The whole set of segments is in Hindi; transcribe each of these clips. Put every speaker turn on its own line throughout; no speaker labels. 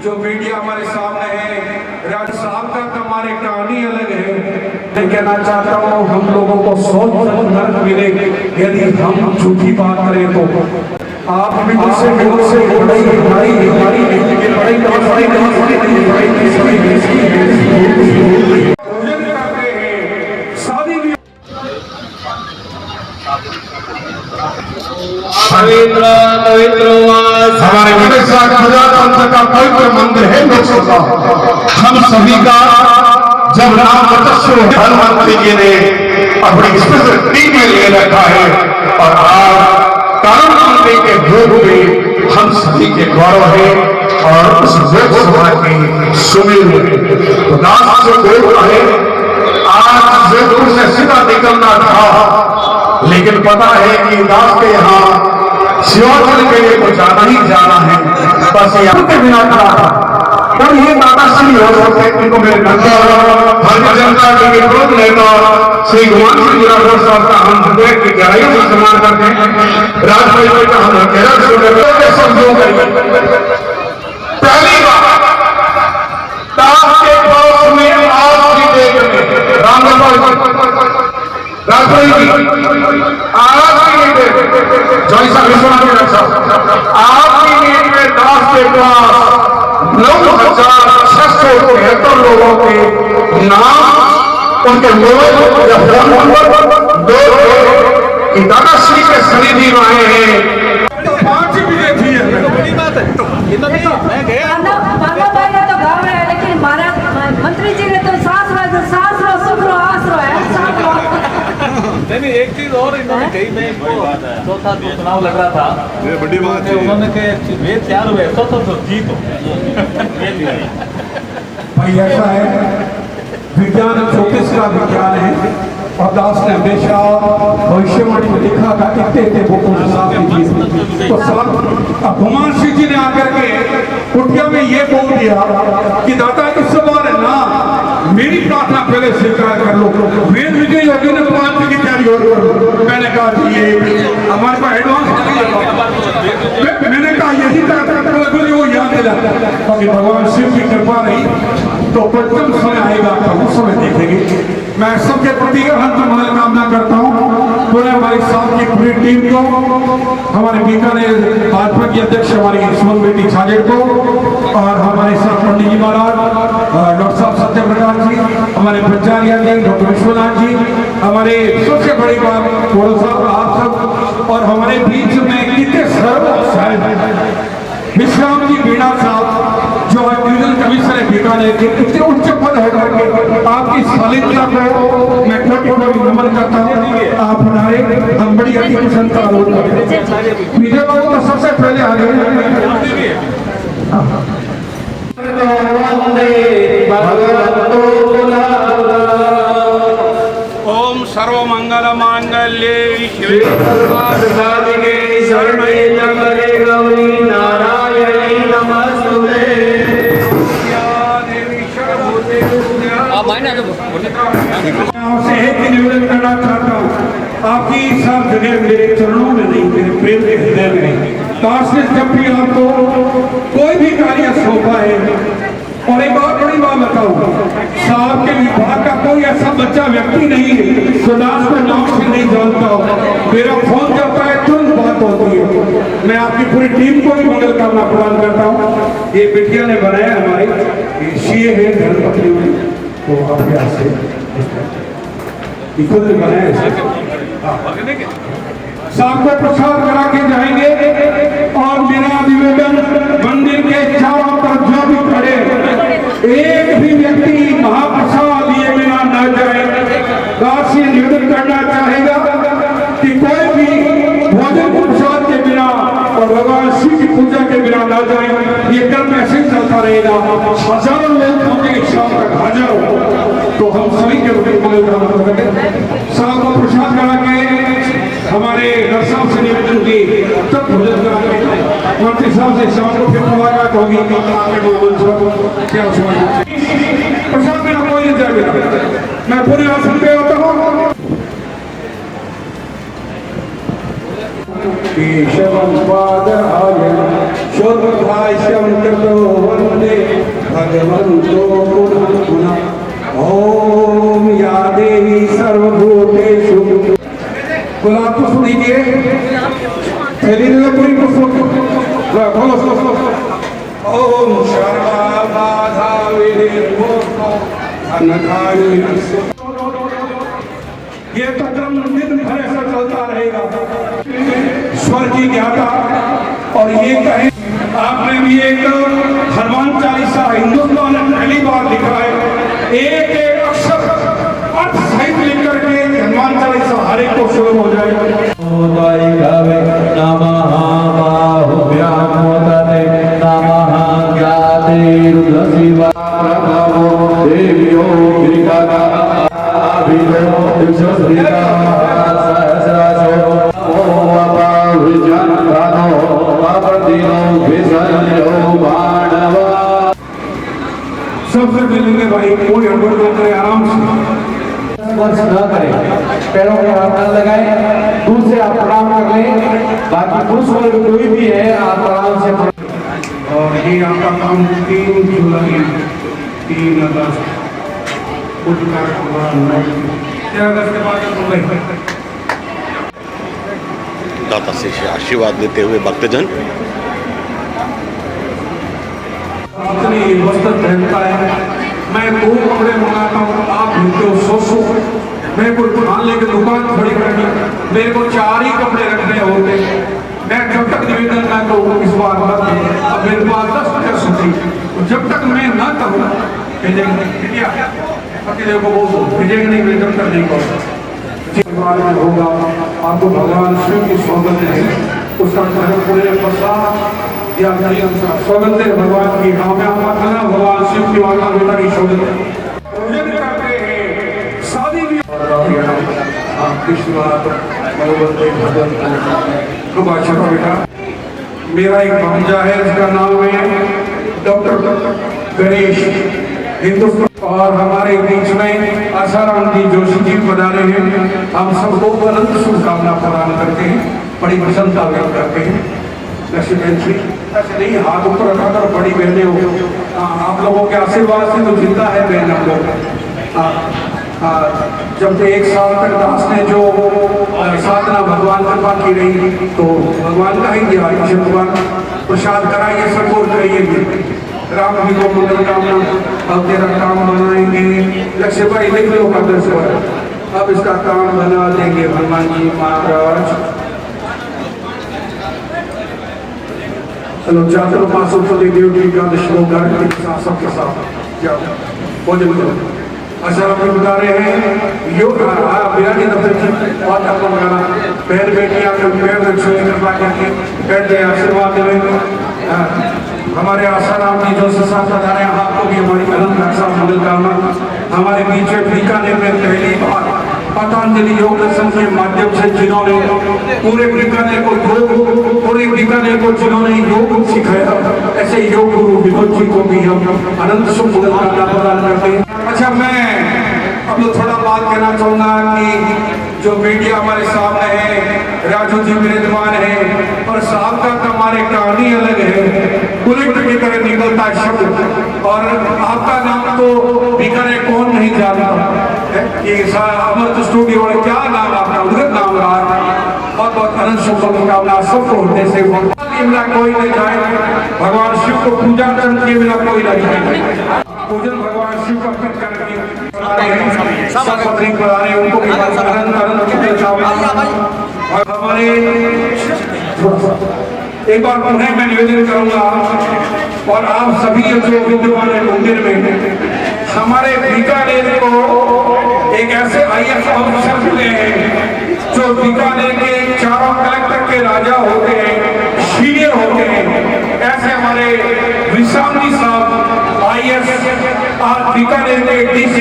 जो मीडिया हमारे सामने है, राज साहब का हमारी कहानी अलग है। मैं कहना चाहता हूँ हम लोगों को सोच नर्क मिले यदि हम झूठी बात करें तो। आप भी मुझसे
हमारे प्रजातंत्र का पवित्र मंदिर है लोकसभा। हम सभी का जब नाम प्रधानमंत्री जी ने अपनी स्पेशल टीम में ले रखा है और आज कानून मंत्री के भोग में हम सभी के गौरव है और उस लोकसभा की सुनील तो दास से बोल रहे आज जयपुर से सीधा निकलना था, लेकिन पता है कि दास के यहाँ शिवाचल के लिए तो जाना ही जाना है, बस यहाँ के बिना खड़ा था। और ये दादाश्री हो सकते इनको मेरे भारतीय जनता के विरोध नेता श्री गुमान सिंह राठौर साहब का हम हृदय की गहराइयों से सम्मान करते हैं। राजभाई का हम गहरा के शब्दों पहली बार दास के पास में आज की डेट में राजभाई जी आज की डेट जैसा विश्वनाथ आज की डेट में दास के पास 9,673 लोगों के नाम उनके मोबाइल या फोन नंबर दो दादाश्री के सनिधि में आए हैं।
तो 5 भी देखी है बड़ी बात है।
मैं गया बाबा भाई ने तो गाँव है, लेकिन महाराज मंत्री जी ने तो सास रो सुख रो आस रो है।
नहीं एक चीज और इन्होंने कही, मैं चौथा जो चुनाव लग रहा था ये बड़ी बात है, उन्होंने कहा वे तैयार हुए तो जीतो।
भाई ऐसा है विज्ञान ज्योतिष का विज्ञान है और दास ने हमेशा भविष्यवाणी में लिखा था इतने बुकों से साफ कीजिए। तो साहब गुमान सिंह जी ने आकर के कुटिया में ये बोल दिया कि दादा इस बार ना मेरी प्रार्थना पहले स्वीकार कर लो, वेद विजय योगी ने 5 की तैयारी और करो। मैंने कहा ये हमारे पास एडवांस मैंने कहा यही वो याद दिला बाकी भगवान शिव की कृपा रही तो पंचम समय आएगा तो उस समय देखेंगे। मैं सबके प्रति अंत मनोकामना करता हूँ पूरे हमारी साथ की पूरी टीम को, हमारे बीकानेर भाजपा की अध्यक्ष हमारी सुमन बेटी छाजेड़ को और हमारे साथ पंडित जी महाराज, डॉक्टर साहब सत्यप्रकाश जी, हमारे पंचारिया जी, डॉक्टर विश्वनाथ जी, हमारे सबसे बड़ी बात गौरव साहब आप सब और हमारे बीच में कितने सर्व विश्राम जी बीणा साहब जो डिविजनल कमिश्नर है बीकानेर के, कितने उच्च पद है करके आपकी सालिदता को मैं कोटि नमन करता हूँ। आप हमारे हम बड़ी अति प्रसन्नता अनुभव करते हैं। विजय बाबू तो सबसे पहले आ गए। ओम सर्व मंगल मांगल्ये शिवे सर्वार्थ शरणे त्र्यंबके गौरी नारायणी नमस्तुते। आपसे एक निवेदन करना चाहता हूँ, आपकी सब जगह मेरे चरणों में नहीं, मेरे प्रेम के हृदय में नहीं। काश ने जब भी आपको कोई भी कार्य सौंपा है, और एक और बड़ी बात बताऊँ, साहब के विभाग का कोई ऐसा बच्चा व्यक्ति नहीं है जो दास को नाम से नहीं जानता हो। मेरा फोन जाता है तुरंत बात होती है। मैं आपकी पूरी टीम को भी मंगल कामना प्रदान करता हूँ। ये बिटिया ने बनाया हमारी सीए है धर्मपत्नी में, तो आपके यहाँ से खुद ने बनाया शाम को प्रसाद करा के जाएंगे। और मेरा निवेदन मंदिर के चारों तरफ जो भी खड़े एक भी व्यक्ति महाप्रसाद लिए बिना न जाए। दास से निवेदन करना चाहेगा कि कोई भी भोजन प्रसाद के बिना और भगवान शिव की पूजा के बिना न जाए। ये कल ऐसे चलता रहेगा, हजारों लोग होंगे शाम तक हजारों, तो हम सभी के शाम को प्रसाद करा के हमारे साहब से निवेदन की तब भोजन करा के मंत्री साहब से शाम को फिर मुलाकात होगी। क्या प्रसाद मेरा कोई नहीं जाएगा, मैं पूरे आसन पे होता हूँ। केशवं पादाय भाष्यं कृतो वन्दे भगवन्तो पुनः पुनः। ओम या देवी सर्वभूतेषु। गुलाब पुष्प दीजिए, थैली में पूरी पुष्प बोलो। ओम सर्वबाधा विनिर्मुक्तो अनघायु। ये तो दिन भर ऐसा चलता रहेगा। स्वर की ज्ञाता और ये कहें, आपने भी एक हनुमान चालीसा हिंदुस्तान ने पहली बार लिखा है, एक अक्षर अर्थ सहित लिख करके हनुमान चालीसा हर एक को शुरू हो जाएगा। सबसे मिलेंगे भाई, कोई हड़बड़ न करे, आराम से
स्पर्श न करें, पैरों में हाथ न लगाएं, दूर से आप प्रणाम कर लें। बाकी पुरुष वर्ग कोई भी है आप आराम से।
और ये आपका काम 3 जुलाई 3 अगस्त उठकर 3 अगस्त के बाद मुंबई।
दाता से आशीर्वाद लेते हुए भक्तजन
अपनी वस्त्र पहनता है। मैं 2 कपड़े मंगाता हूँ, आप मिलते हो 100। मैं कोई खाने की दुकान खड़ी करनी, मेरे को 4 ही कपड़े रखने होते। मैं जब तक निवेदन ना करूँ इस बार मत, अब मेरे पास 10 सूची, जब तक मैं ना कहूँ अकेले को बोल भेजेंगे नहीं, मैं जब तक नहीं कहूँ होगा। आपको भगवान शिव की सौगंध है, उसका पूरे प्रसाद या सौगंध है भगवान की। हाँ मैं आपका कहना भगवान शिव की माता पिता की सौगंध पूजन करते हैं, शादी भी बेटा। मेरा एक भांजा है, उसका नाम है डॉक्टर गणेश हिंदुस्तान। और हमारे बीच में आसाराम जी जोशी जी पधारे हैं। हम सबको अनंत शुभकामना प्रदान करते हैं, बड़ी प्रसन्नता व्यक्त करते हैं। लक्ष्मी बहन जी ऐसे नहीं हाथ ऊपर रखाकर बड़ी बहने हो, आप लोगों के आशीर्वाद से तो जिंदा है बहन हम लोग। जब 1 साल तक दास ने जो साधना भगवान कृपा की रही, तो भगवान का ही दिया भगवान प्रसाद कराइए, सबको करिए राम जी को मंगल कामना। अब तेरा काम बनाएंगे, लक्ष्य भाई लिख लो कदर से, अब इसका काम बना देंगे हनुमान जी महाराज। चलो जाते हो 500 देव का श्लोक सबके साथ जाओ भोजन करो। अच्छा हम बता रहे हैं योग बिरानी दफ्तर की बात आपको बताना, बहन बेटियां पैर में छुए कृपा करके बैठ गए, आशीर्वाद देवे। हमारे आसाराम जी जो साथ बता रहे हैं, आपको भी हमारी अनंत रक्षा मंगल कामना। हमारे बीच में बीकानेर में पहली बार पतंजलि योग दर्शन के माध्यम से जिन्होंने पूरे बीकानेर को जिन्होंने योग सिखाया, ऐसे योग गुरु विनोद जी को भी हम अनंत शुभ मंगल कामना प्रदान करते हैं। अच्छा मैं अब तो थोड़ा बात कहना चाहूँगा कि जो मीडिया हमारे सामने है, राजू जी विराजमान है, और साहब का हमारे कहानी अलग है, बुलेट की तरह निकलता है शब्द। और आपका नाम तो बीकानेर कौन नहीं जानता, ये अमृत स्टूडियो और क्या नाम आपका उधर नाम रहा। बहुत बहुत अनंत शुभकामना सबको होते से कोई नहीं जाए, भगवान शिव को पूजा करके बिना कोई नहीं जाए। पूजन भगवान शिव का करके उनको भी और हमारे एक बार पुनः मैं निवेदन करूंगा, और आप सभी जो विद्यमान है मंदिर में, हमारे बीकानेर को एक ऐसे IAS ऑफिसर मिले हैं जो बीकानेर के चारों कलेक्टर के राजा होते हैं, सीनियर होते हैं। ऐसे हमारे विश्राम जी साहब IAS आज बीकानेर के DC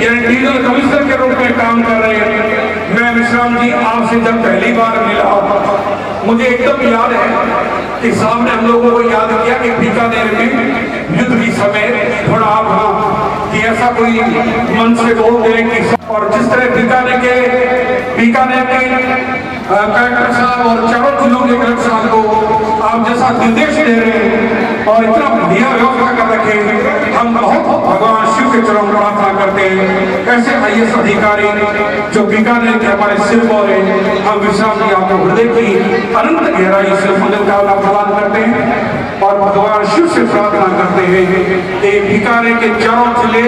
यानी डिविजनल कमिश्नर के रूप में काम कर रहे हैं। मैं विश्राम जी आपसे जब पहली बार मिला, मुझे एकदम याद है कि साहब ने हम लोगों को याद किया कि बीकानेर में युद्ध के समय थोड़ा आप कि ऐसा कोई मन से बोल दे कि, और जिस तरह बीकानेर के कलेक्टर साहब और चारों जिलों के कलेक्टर साहब को आप जैसा निर्देश दे रहे हैं और इतना बढ़िया व्यवस्था कर रखे हैं, हम बहुत भगवान शिव के चरण प्रार्थना करते हैं। ऐसे IAS अधिकारी जो बीकानेर के हमारे सिर पर हैं, हम विश्राम जी आपको हृदय की अनंत गहराई से मंगल कामना प्रदान करते हैं और भगवान शिव से प्रार्थना करते हैं कि बीकानेर के चारों जिले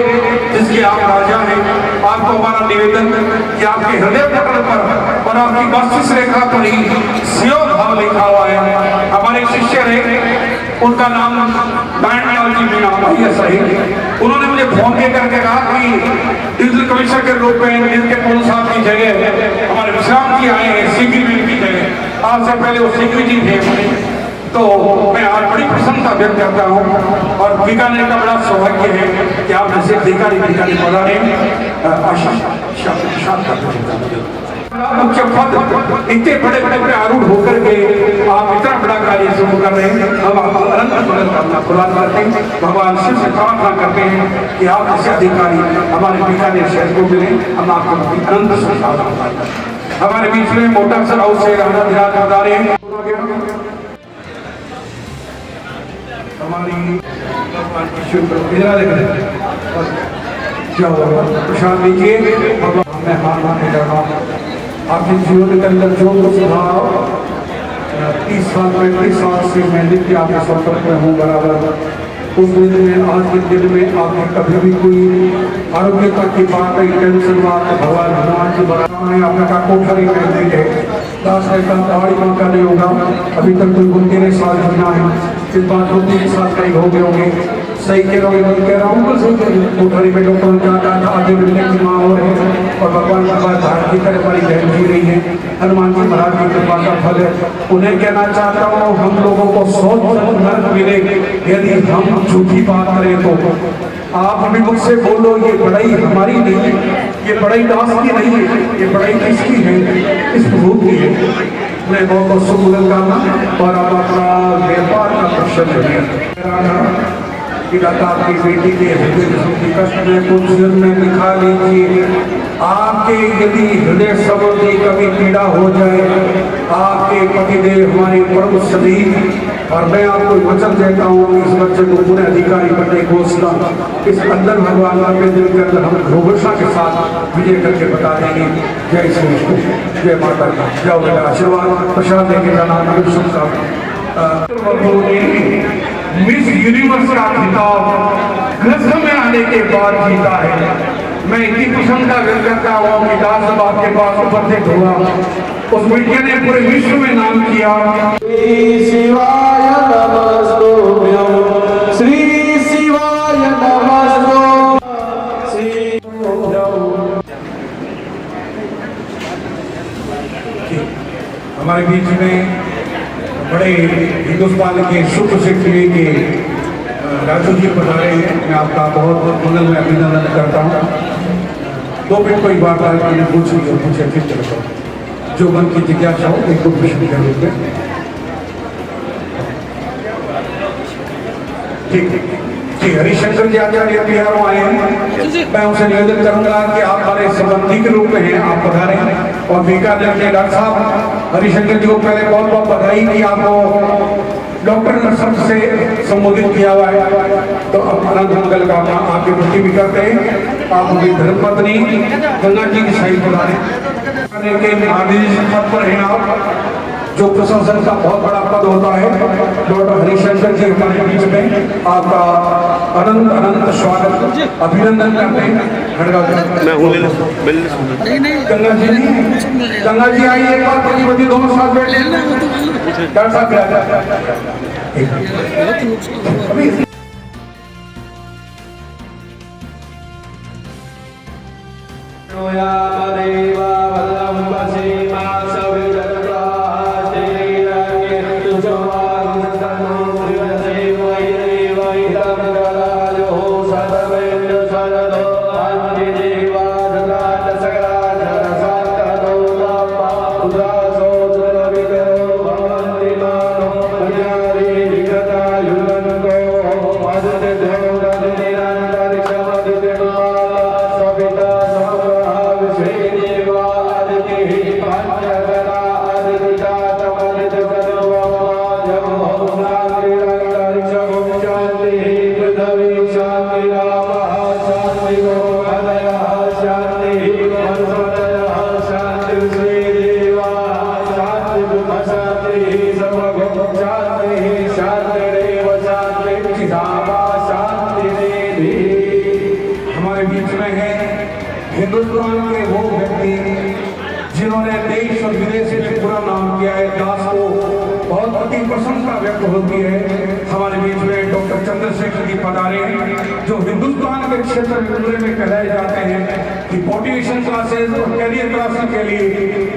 जिसके आप राजा हैं, आपको हमारा निवेदन कि आपके हृदय पटल पर और आपकी मस्तिष्क रेखा पर ही शिव भाव लिखा हुआ है। हमारे शिष्य रहे, उनका नाम बैंड जी मीना IAS है। उन्होंने मुझे फोन के करके कहा कि डिविजनल कमिश्नर के रूप में जिनके पुल साहब की जगह हमारे विश्राम जी आए हैं, सीगी की जगह। आज से पहले वो सीगी जी थे। तो मैं आज बड़ी प्रसन्नता व्यक्त करता हूँ और बीकानेर का बड़ा सौभाग्य है कि आप जैसे अधिकारी पधारे मुख्य पद इतने बड़े बड़े आरूढ़ होकर के आप इतना बड़ा कार्य शुरू कर रहे हैं। हम आपको अनंत मंगल कामना प्रदान करते हैं, भगवान शिव से प्रार्थना करते हैं कि आप जैसे अधिकारी हमारे बीकानेर शहर को मिले। हम आपको अनंत शुभकामनाएं देते हैं। हमारे बीच में मोटा सराव से राणा धिराज पधारे हैं। हमारी प्रशांत लीजिए, मैं मानने जा रहा हूँ आपके जीवन के अंदर जो कुछ भाव 30 साल 35 साल से मैं नित्य आपके संपर्क में हूँ बराबर, उस दिन में आज के दिन में आपने कभी भी कोई आरोग्यता की बात है, टेंशन बात है, भगवान हनुमान जी बड़ा आपने कहा कोठरी में दी है, दास ने कहा पहाड़ी माँ का नहीं होगा, अभी तक कोई 13 साल जीना है, इस बात को 3 साल कहीं हो गए होंगे। सही कह रहा हूँ, नहीं कह रहा हूँ, सही कह रही हूँ। कोठरी में डॉक्टर ने कहा आगे मिलने की माँ हो रही है और भगवान की बात धारण की तरह हमारी बहन जी रही है। हनुमान जी महाराज की कृपा का फल है। उन्हें कहना चाहता हूँ, हम लोगों को 100 नरक मिले यदि हम झूठी बात करें तो। आप भी मुझसे बोलो, ये बड़ाई हमारी नहीं है, ये बड़ाई दास की नहीं है, ये बड़ाई किसकी है? इस प्रभु की है। मैं बहुत शुभ कामना और आप अपना व्यापार का प्रश्न है आपकी बेटी के हृदय कष्ट में कुछ दिन में दिखा लीजिए। आपके यदि हृदय संबंधी कभी पीड़ा हो जाए, आपके पतिदेव हमारे परम सदी, और मैं आपको वचन देता हूँ इस बच्चे को पुनः अधिकारी बनने घोषणा इस अंदर भगवान के दिल के अंदर हम घोषणा के साथ विजय करके बता देंगे। जय श्री कृष्ण, जय माता दी। जाओ बेटा, आशीर्वाद प्रसाद देके जाना। मिस यूनिवर्स का खिताब ग्रस्त में आने के बाद जीता है। मैं इतनी प्रसन्नता व्यक्त करता हूँ कि दास साहब आपके पास उपस्थित हुआ, उस मीडिया ने पूरे विश्व में नाम किया। श्री शिवाय नमस्तुभ्यं, श्री शिवाय नमस्तुभ्यं, श्री हमारे बीच में बड़े हिंदुस्तान के सुप्रसिद्ध जिले के राजू जी पधारे हैं। मैं आपका बहुत बहुत मंगल में अभिनंदन करता हूँ। 2 मिनट कोई बात आए मैंने पूछ ली और पूछे फिर चलता जो मन की जिज्ञासा हो एक दो प्रश्न कर लेते। ठीक जी, हरिशंकर जी आचार्य बिहारों आए हैं। मैं उनसे निवेदन करूंगा कि आप हमारे संबंधी के रूप में हैं, आप पधारे और बीकानेर के डॉक्टर साहब हरिशंकर जी को पहले बहुत बहुत बधाई कि आपको डॉक्टर ने शब्द से संबोधित किया हुआ है। तो अब अनंत मंगल का आपके प्रति भी करते हैं। आप उनकी धर्मपत्नी गंगा जी की साइड बुलाने के महानिदेशक पद पर हैं आप, जो प्रशासन का बहुत बड़ा पद होता है। डॉक्टर हरिशंकर जी हमारे बीच में, आपका अनंत अनंत स्वागत अभिनंदन करते हैं। गंगा जी आइए, एक बार प्रतिपति दोनों साथ बैठे। डॉक्टर साहब
Dewa शांति सर्वभूत शांति शांतिरेव शांति चिदामा शांतिरेधि।
हमारे बीच में है हिंदुस्तान के वो व्यक्ति जिन्होंने देश और विदेश में पूरा नाम किया है। दास को बहुत अति प्रशंसा व्यक्त होती है। हमारे बीच में डॉक्टर चंद्रशेखर जी पधारे हैं, जो हिंदुस्तान के क्षेत्र में कहलाए जाते हैं कि मोटिवेशन क्लासेस और कैरियर क्लासेस के लिए,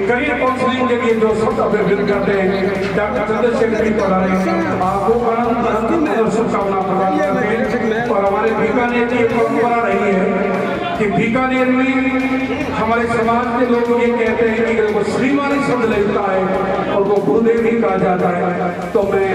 करियर काउंसलिंग के लिए जो सब अभिवृद्ध करते हैं, डॉक्टर चंद्रशेखर जी पधारे हैं। आपको अनंत शुभकामना प्रदान करते हैं। और हमारे बीकानेर की एक परंपरा रही है कि बीकानेर में हमारे समाज के लोग ये कहते हैं कि वो श्रीमानी शब्द लगता है और वो गुरुदेव ही कहा जाता है। तो मैं